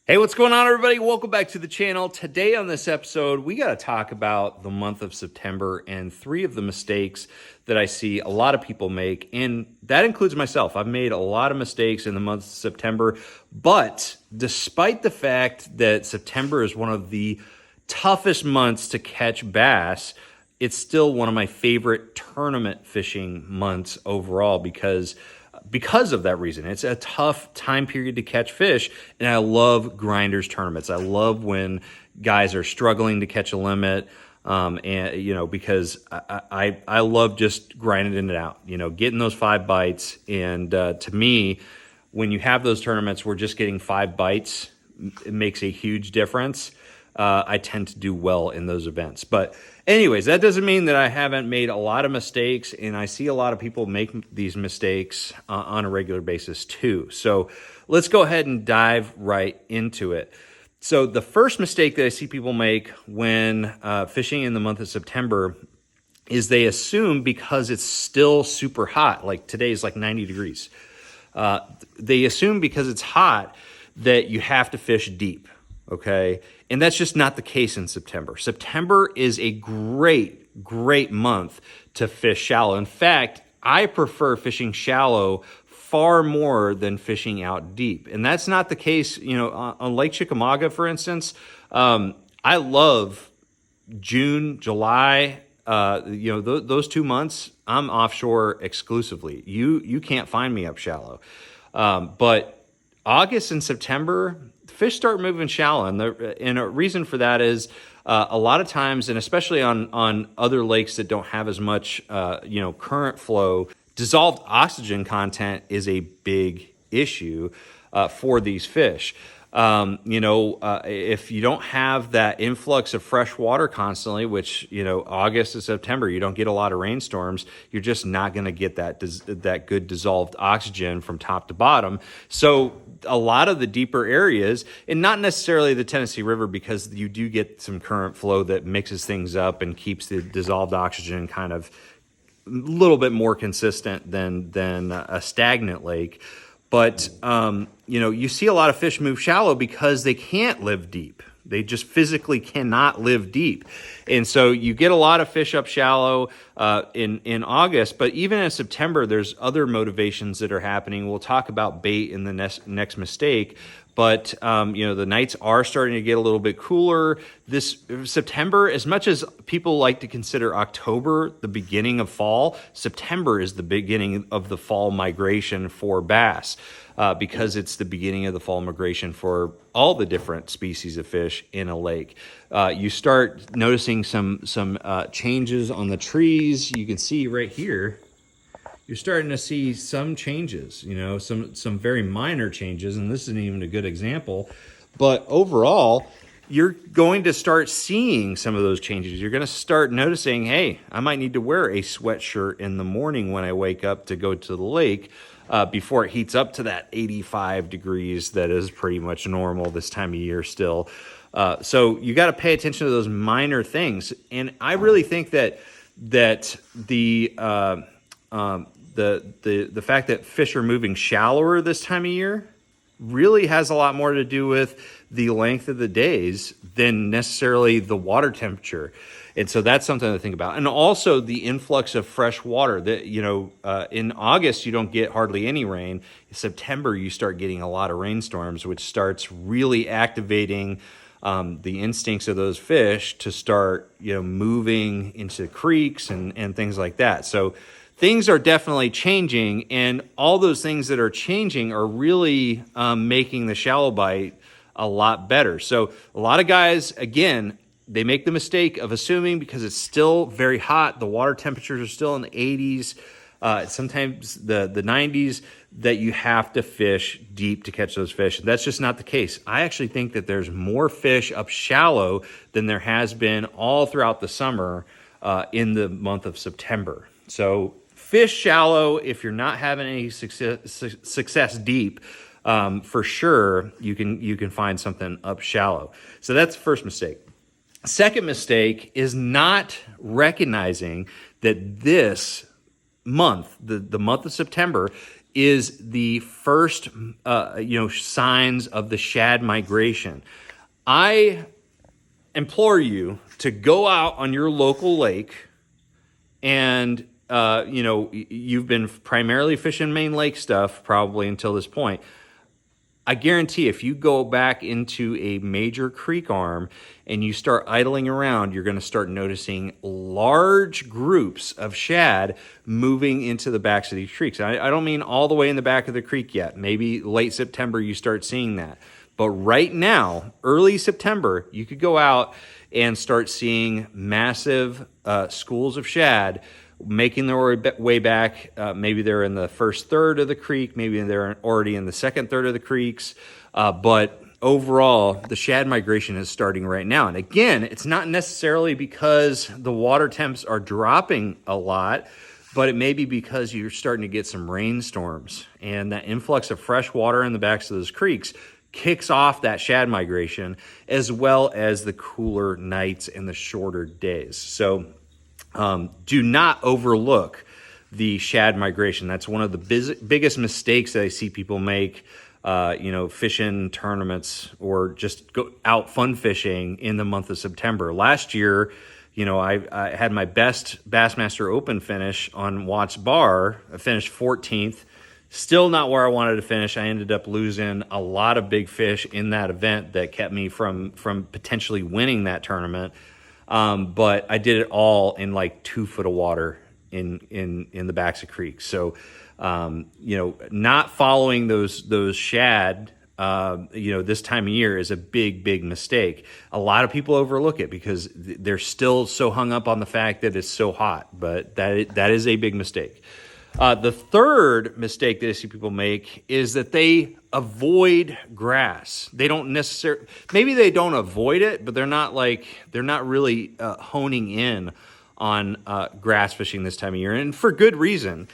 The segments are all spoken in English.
Hey, what's going on, everybody? Welcome back to the channel. Today on this episode, we got to talk about the month of September and 3 of the mistakes that I see a lot of people make, and that includes myself. I've made a lot of mistakes in the month of September, but despite the fact that September is one of the toughest months to catch bass, it's still one of my favorite tournament fishing months overall because of that reason. It's a tough time period to catch fish, and I love grinders tournaments. I love when guys are struggling to catch a limit, and because I love just grinding it out, getting those 5 bites. And to me, when you have those tournaments where just getting 5 bites, it makes a huge difference. I tend to do well in those events. But anyways, that doesn't mean that I haven't made a lot of mistakes, and I see a lot of people make these mistakes on a regular basis too. So let's go ahead and dive right into it. So the first mistake that I see people make when fishing in the month of September is they assume because it's still super hot, like today is like 90 degrees, they assume because it's hot that you have to fish deep. Okay, and that's just not the case in September. September is a great month to fish shallow. In fact, I prefer fishing shallow far more than fishing out deep. And that's not the case, on Lake Chickamauga, for instance. I love June, July, those 2 months, I'm offshore exclusively. You can't find me up shallow. But August and September, fish start moving shallow, and a reason for that is a lot of times, and especially on other lakes that don't have as much current flow, dissolved oxygen content is a big issue for these fish. If you don't have that influx of fresh water constantly, which, August and September, you don't get a lot of rainstorms, you're just not going to get that good dissolved oxygen from top to bottom. So a lot of the deeper areas, and not necessarily the Tennessee River, because you do get some current flow that mixes things up and keeps the dissolved oxygen kind of a little bit more consistent than a stagnant lake. But, you see a lot of fish move shallow because they can't live deep. They just physically cannot live deep. And so you get a lot of fish up shallow in August, but even in September, there's other motivations that are happening. We'll talk about bait in the next mistake. But, the nights are starting to get a little bit cooler. This September, as much as people like to consider October the beginning of fall, September is the beginning of the fall migration for bass, because it's the beginning of the fall migration for all the different species of fish in a lake. You start noticing some changes on the trees. You can see right here, you're starting to see some changes, some very minor changes, and this isn't even a good example. But overall, you're going to start seeing some of those changes. You're going to start noticing, hey, I might need to wear a sweatshirt in the morning when I wake up to go to the lake before it heats up to that 85 degrees that is pretty much normal this time of year still. So you got to pay attention to those minor things. And I really think that the fact that fish are moving shallower this time of year really has a lot more to do with the length of the days than necessarily the water temperature. And so that's something to think about. And also the influx of fresh water that, in August, you don't get hardly any rain. In September, you start getting a lot of rainstorms, which starts really activating the instincts of those fish to start, moving into creeks and things like that. So things are definitely changing, and all those things that are changing are really making the shallow bite a lot better. So a lot of guys, again, they make the mistake of assuming because it's still very hot, the water temperatures are still in the 80s, sometimes the 90s, that you have to fish deep to catch those fish. That's just not the case. I actually think that there's more fish up shallow than there has been all throughout the summer in the month of September. So fish shallow if you're not having any success deep. For sure, you can find something up shallow. So that's the first mistake. Second mistake is not recognizing that this month, the month of September, is the first, signs of the shad migration. I implore you to go out on your local lake and, you've been primarily fishing main lake stuff probably until this point. I guarantee if you go back into a major creek arm and you start idling around, you're going to start noticing large groups of shad moving into the backs of these creeks. I don't mean all the way in the back of the creek yet. Maybe late September you start seeing that. But right now, early September, you could go out and start seeing massive schools of shad making their way back. Maybe they're in the first third of the creek. Maybe they're already in the second third of the creeks. But overall, the shad migration is starting right now. And again, it's not necessarily because the water temps are dropping a lot, but it may be because you're starting to get some rainstorms. And that influx of fresh water in the backs of those creeks kicks off that shad migration, as well as the cooler nights and the shorter days. So do not overlook the shad migration. That's one of the biggest mistakes that I see people make, fishing tournaments or just go out fun fishing in the month of September. Last year, I had my best Bassmaster Open finish on Watts Bar. I finished 14th. Still not where I wanted to finish. I ended up losing a lot of big fish in that event that kept me from potentially winning that tournament. But I did it all in like 2 foot of water in the backs of creeks. So, not following those shad, this time of year is a big mistake. A lot of people overlook it because they're still so hung up on the fact that it's so hot, but that is a big mistake. The third mistake that I see people make is that they avoid grass. They don't necessarily, maybe they don't avoid it, but they're not really honing in on grass fishing this time of year, and for good reason.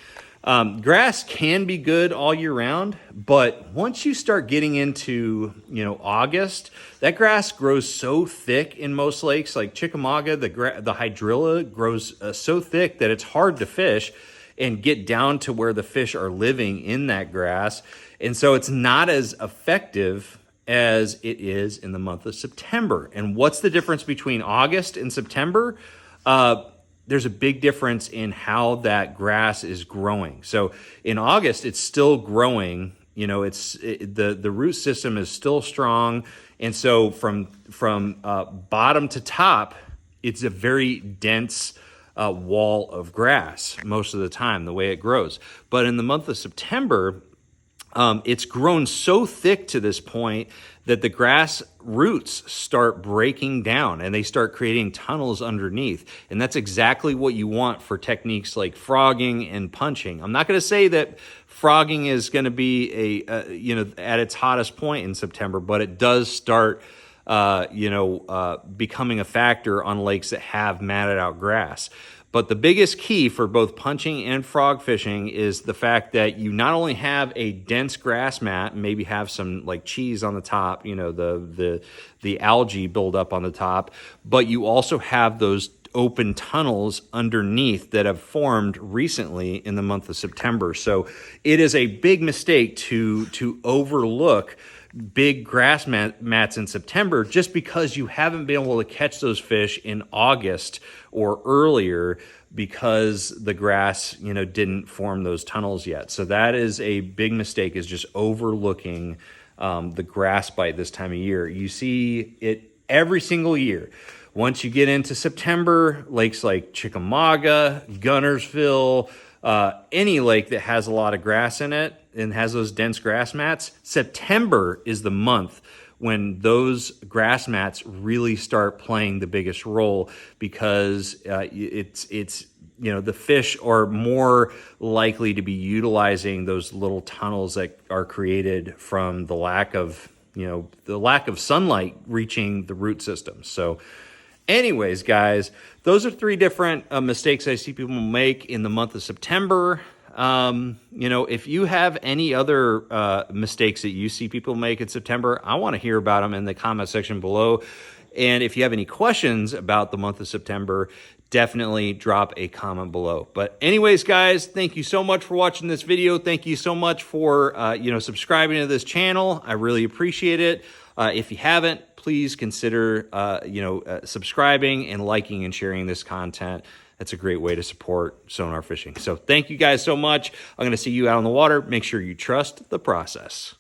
Grass can be good all year round, but once you start getting into, August, that grass grows so thick in most lakes, like Chickamauga, the hydrilla grows so thick that it's hard to fish and get down to where the fish are living in that grass. And so it's not as effective as it is in the month of September. And what's the difference between August and September? There's a big difference in how that grass is growing. So in August, it's still growing. The root system is still strong. And so from bottom to top, it's a very dense wall of grass most of the time, the way it grows. But in the month of September, it's grown so thick to this point that the grass roots start breaking down and they start creating tunnels underneath. And that's exactly what you want for techniques like frogging and punching. I'm not going to say that frogging is going to be at its hottest point in September, but it does start becoming a factor on lakes that have matted out grass. But the biggest key for both punching and frog fishing is the fact that you not only have a dense grass mat, maybe have some like cheese on the top, the algae build up on the top, but you also have those open tunnels underneath that have formed recently in the month of September. So it is a big mistake to overlook big grass mats in September just because you haven't been able to catch those fish in August or earlier because the grass, didn't form those tunnels yet. So that is a big mistake, is just overlooking the grass bite this time of year. You see it every single year. Once you get into September, lakes like Chickamauga, Gunnersville, any lake that has a lot of grass in it and has those dense grass mats, September is the month when those grass mats really start playing the biggest role, because it's the fish are more likely to be utilizing those little tunnels that are created from the lack of sunlight reaching the root system. So anyways, guys, those are 3 different mistakes I see people make in the month of September. If you have any other mistakes that you see people make in September, I want to hear about them in the comment section below. And if you have any questions about the month of September, definitely drop a comment below. But anyways, guys, thank you so much for watching this video. Thank you so much for, subscribing to this channel. I really appreciate it. If you haven't, please consider, subscribing and liking and sharing this content. That's a great way to support Sonar Fishing. So thank you guys so much. I'm going to see you out on the water. Make sure you trust the process.